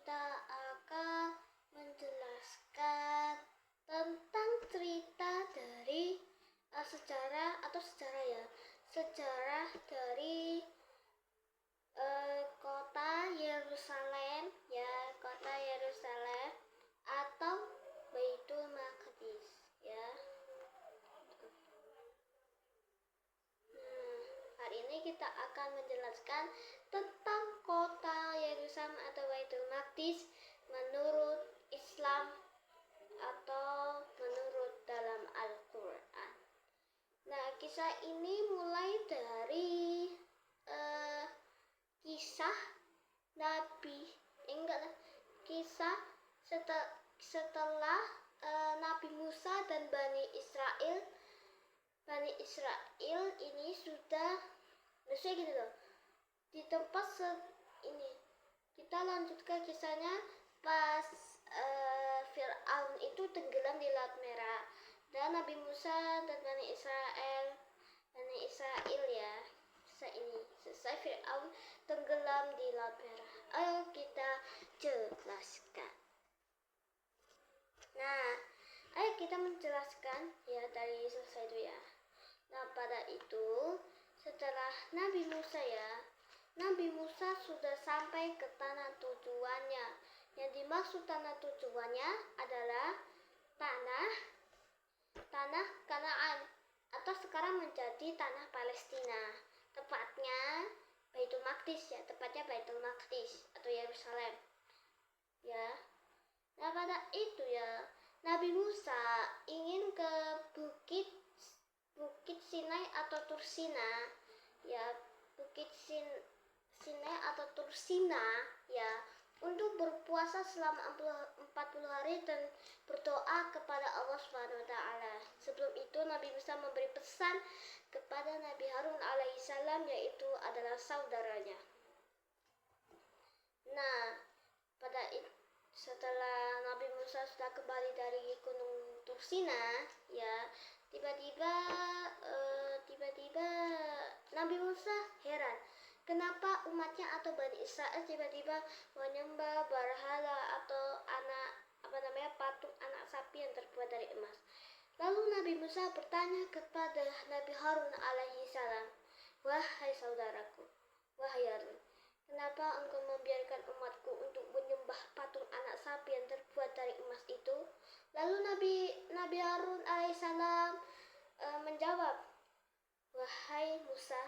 kita akan menjelaskan tentang cerita dari sejarah dari kota Yerusalem, kota Yerusalem atau Baitul Maqdis, ya. Hari ini kita akan menjelaskan tentang kota Yerusalem atau Baitul Maqdis menurut Islam atau menurut dalam Al-Quran. Nah, kisah ini mulai dari kisah setelah Nabi Musa dan Bani Israel ini sudah gitu loh. Di tempat ini kita lanjutkan kisahnya pas Fir'aun itu tenggelam di Laut Merah dan Nabi Musa dan Bani Israel ya, selesai Fir'aun tenggelam di Laut Merah. Ayo kita jelaskan. Nah, ayo kita menjelaskan ya dari selesai itu ya. Nah, pada itu setelah Nabi Musa sudah sampai ke tanah tujuannya. Yang dimaksud tanah tujuannya adalah tanah Kanaan atau sekarang menjadi tanah Palestina. Tepatnya Baitul Maqdis atau Yerusalem. Ya. Nah, pada itu ya, Nabi Musa ingin ke Bukit Sinai atau Tursina, ya, Bukit Sinai atau Tursina, ya, untuk berpuasa selama 40 hari dan berdoa kepada Allah Subhanahu wa taala. Sebelum itu Nabi Musa memberi pesan kepada Nabi Harun alaihissalam, yaitu adalah saudaranya. Nah, setelah Nabi Musa sudah kembali dari Gunung Tursina, ya, tiba-tiba Nabi Musa heran kenapa umatnya atau Bani Israel tiba-tiba menyembah berhala atau patung anak sapi yang terbuat dari emas. Lalu Nabi Musa bertanya kepada Nabi Harun alaihissalam, "Wahai saudaraku, wahai Harun, kenapa engkau membiarkan umatku untuk menyembah patung anak sapi yang terbuat dari emas itu?" Lalu Nabi Harun alaihissalam menjawab, "Wahai Musa,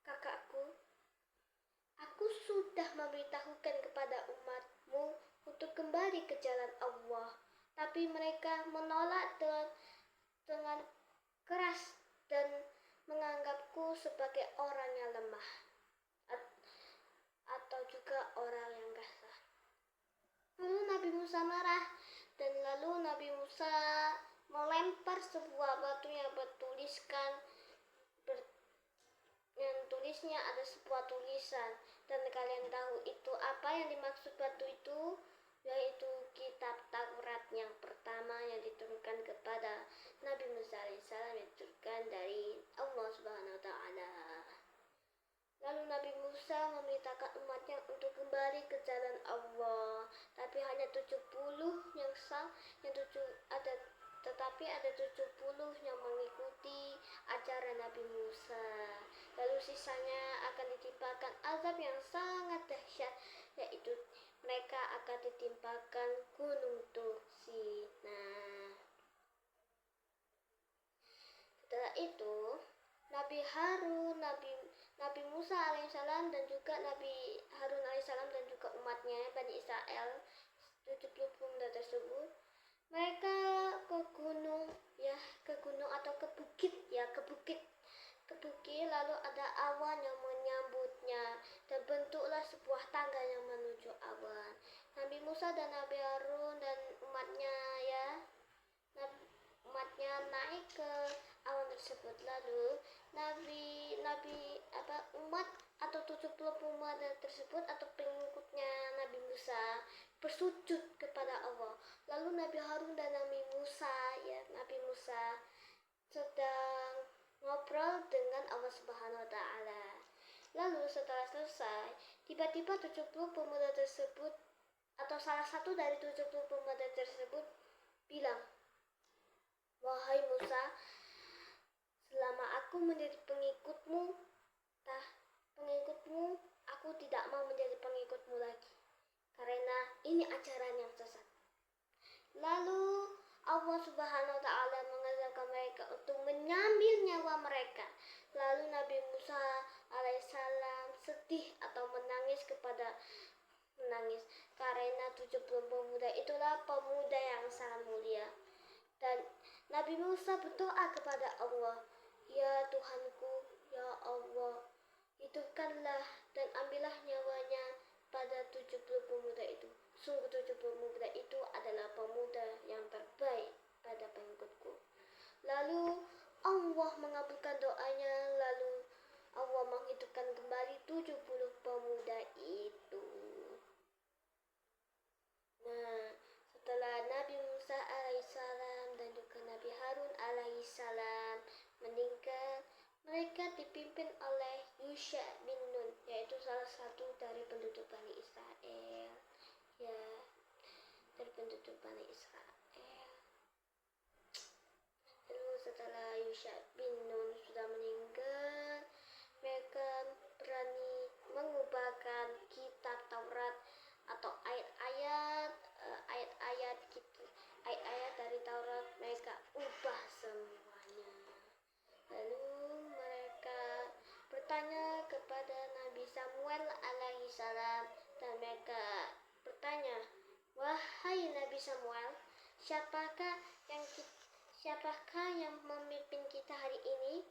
kakakku, aku sudah memberitahukan kepada umatmu untuk kembali ke jalan Allah, tapi mereka menolak dengan keras dan menganggapku sebagai orang yang lemah atau juga orang yang kasar." Lalu Nabi Musa marah dan lalu Nabi Musa melempar sebuah batu yang tulisnya ada sebuah tulisan, dan kalian tahu itu apa yang dimaksud batu itu, yaitu kitab Taurat yang pertama yang diturunkan kepada Nabi Musa alaihissalam, yang diturunkan dari Allah Subhanahu wa taala. Lalu Nabi Musa memerintahkan umatnya untuk kembali ke jalan Allah, tapi hanya 70 tetapi ada 70 yang mengikuti ajaran Nabi Musa. Lalu sisanya akan ditimpakan azab yang sangat dahsyat, yaitu mereka akan ditimpakan Gunung Tursina. Setelah itu Nabi Musa alaihissalam dan juga Nabi Harun alaihissalam dan juga umatnya Bani Israel 70 pemuda tersebut, mereka ke gunung atau ke bukit, lalu ada awan yang menyambutnya dan bentuklah sebuah tangga yang menuju awan. Nabi Musa dan Nabi Harun dan umatnya naik ke awan tersebut. Lalu umat atau 70 pemuda tersebut atau pengikutnya Nabi Musa bersujud kepada Allah. Lalu Nabi Harun dan Nabi Musa sedang ngobrol dengan Allah Subhanahu wa taala. Lalu setelah selesai, tiba-tiba 70 pemuda tersebut atau salah satu dari 70 pemuda tersebut bilang, "Wahai Musa, selama aku menjadi pengikutmu, aku tidak mau menjadi pengikutmu lagi, karena ini ajaran yang sesat." Lalu Allah Subhanahu wa Ta'ala mengazabkan mereka untuk mengambil nyawa mereka. Lalu Nabi Musa alaihissalam sedih atau menangis karena 70 pemuda itulah pemuda yang sangat mulia. Dan Nabi Musa berdoa kepada Allah, "Ya Tuhanku, ya Allah, hidupkanlah dan ambillah nyawanya pada 70 pemuda itu. Sungguh 70 pemuda itu adalah pemuda yang terbaik pada pengikutku." Lalu Allah mengabulkan doanya, lalu Allah menghidupkan kembali 70 pemuda itu. Nah, setelah Nabi Musa alaihissalam dan juga Nabi Harun alaihissalam meninggal, mereka dipimpin oleh Yusha bin Nun, yaitu salah satu dari penduduk Bani Israel. Ya, dari penduduk Bani Israel. Lalu setelah Yusha bin Nun sudah meninggal, mereka berani mengubahkan kitab Taurat atau ayat-ayat dari Taurat, mereka ubah semuanya. Lalu mereka bertanya kepada Nabi Samuel alaihissalam, dan mereka bertanya, "Wahai Nabi Samuel, siapakah yang memimpin kita hari ini?"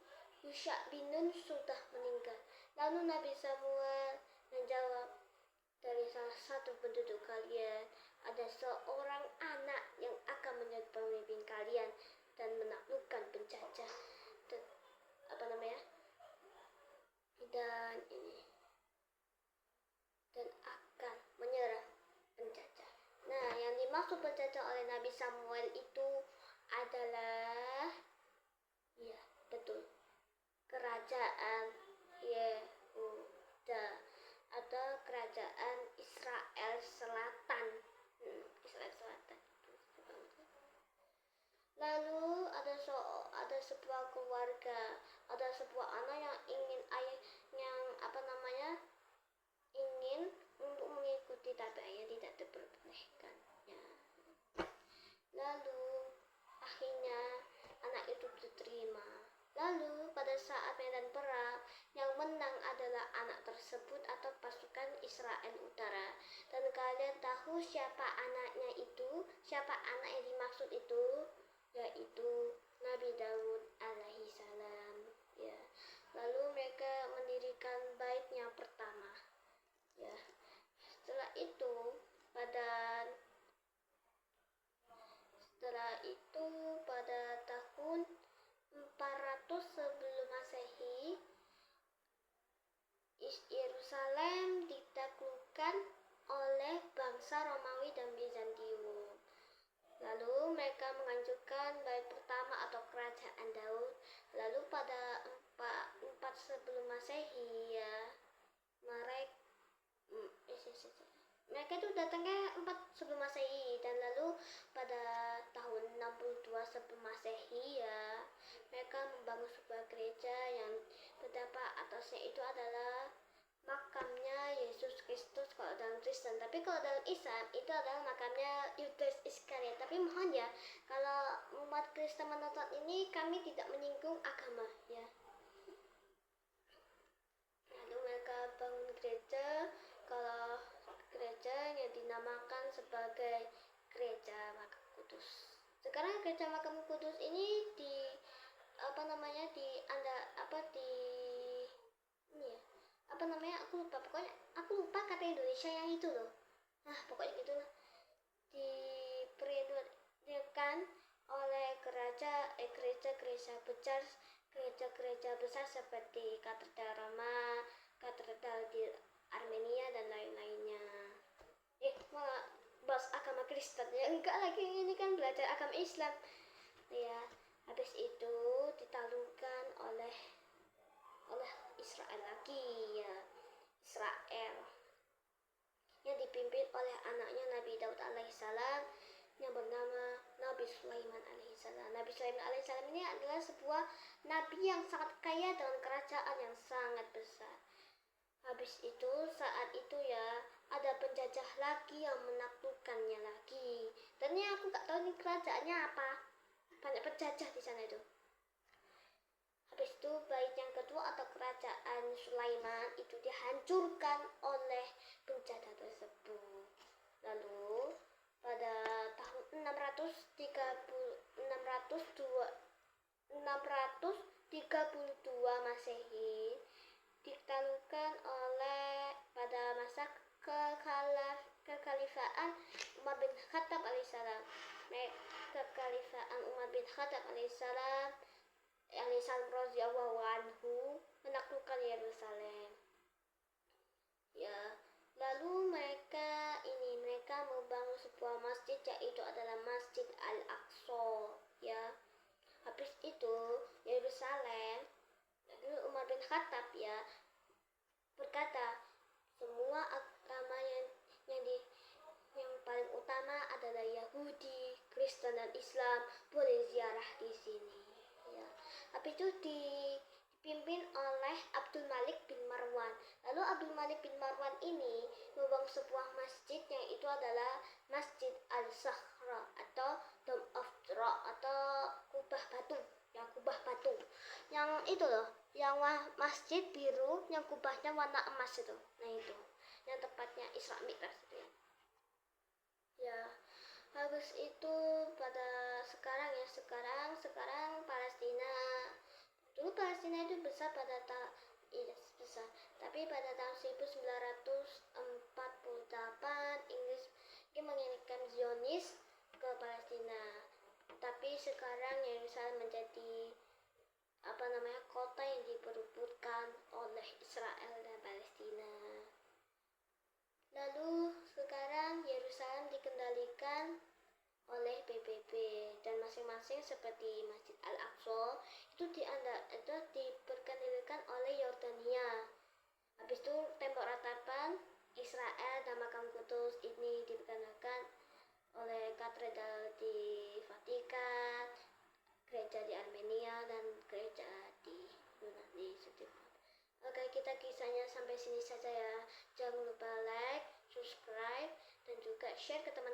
Yusha bin Nun sudah meninggal. Lalu Nabi Samuel menjawab, "Dari salah satu penduduk kalian ada seorang anak yang akan menjadi pemimpin kalian dan menaklukkan penjajah dan dan akan menyerang penjajah." Nah, yang dimaksud penjajah oleh Nabi Samuel itu adalah, ya betul, kerajaan Yehuda atau kerajaan Israel Selatan. Lalu ada sebuah keluarga, ada sebuah anak yang ingin ingin untuk mengikuti, tapi ayah tidak diperbolehkannya. Lalu akhirnya anak itu diterima. Lalu pada saat medan perang, yang menang adalah anak tersebut atau pasukan Israel Utara. Dan kalian tahu siapa anak yang dimaksud itu? Yaitu Nabi Daud alaihissalam. Ya. Lalu mereka mendirikan bait yang pertama. Ya. Setelah itu pada tahun 400 sebelum Masehi, Yerusalem ditaklukkan oleh bangsa Romawi dan Bizantium. Lalu mereka menghancurkan bait pertama atau kerajaan Daud. Lalu pada 4 sebelum Masehi, ya, mereka itu datangnya 4 sebelum Masehi, dan lalu pada tahun 62 sebelum Masehi, ya, mereka membangun sebuah gereja yang betapa atasnya itu adalah makamnya Yesus Kristus kalau dalam Kristen. Tapi kalau dalam Islam itu adalah makamnya Yudas Iskariot. Tapi mohon ya, kalau umat Kristen menonton ini, kami tidak menyinggung agama, ya. Lalu mereka bangun gereja, kalau gereja yang dinamakan sebagai Gereja Makam Kudus. Sekarang Gereja Makam Kudus ini aku lupa kata Indonesia yang itu loh. Nah, pokoknya gitu lah. Diperintahkan oleh gereja-gereja besar seperti Katedral Roma, Katedral di Armenia, dan lain-lainnya. Malah bahas agama Kristen ya, enggak lagi, ini kan belajar agama Islam, ya. Habis itu ditaklukkan oleh Israel lagi, ya. Israel yang dipimpin oleh anaknya Nabi Sulaiman alaihissalam. Nabi Sulaiman alaihissalam ini adalah sebuah nabi yang sangat kaya dengan kerajaan yang sangat besar. Habis itu saat itu ya ada penjajah lagi yang menaklukkannya lagi. Dan ini aku gak tahu nih kerajaannya apa. Banyak penjajah di sana itu. Habis itu bait yang kedua atau kerajaan Sulaiman itu dihancurkan oleh penjajah tersebut. Lalu pada tahun 632 Masehi ditaklukkan oleh pada masa kekhalifahan Umar bin Khattab alaihissalam. Kekhalifahan Umar bin Khattab alaihissalam radhiyallahu anhu menaklukkan Yerusalem. Ya, lalu mereka membangun sebuah masjid yaitu adalah Masjid Al-Aqsa. Ya, habis itu Yerusalem. Lalu Umar bin Khattab ya berkata, semua agama yang paling utama adalah Yahudi, Kristen dan Islam boleh ziarah di sini. Ya, habis itu dipimpin oleh Abdul Malik bin Marwan. Lalu Abdul Malik bin Marwan ini membangun sebuah masjid yang itu adalah Masjid Al-Sakhra atau Dome of the Rock atau kubah batu. Yang kubah batu. Yang itu loh, yang masjid biru yang kubahnya warna emas itu. Nah itu, yang tepatnya Isra Mi'raj itu ya. Ya, habis itu pada sekarang Palestina. Dulu Palestina itu besar besar. Tapi pada tahun 1948 Inggris mengirimkan Zionis ke Palestina. Tapi sekarang Yerusalem menjadi kota yang diperebutkan oleh Israel dan Palestina. Lalu sekarang Yerusalem dikendalikan oleh PBB dan masing-masing seperti Masjid Al-Aqsa itu diperkendalikan oleh Yordania. Habis itu tembok ratapan Israel dan makam Kudus ini diperkenalkan oleh katedral di Vatikan, gereja di Armenia dan gereja di Yunani. Oke, kita kisahnya sampai sini saja ya. Jangan lupa like, subscribe dan juga share ke teman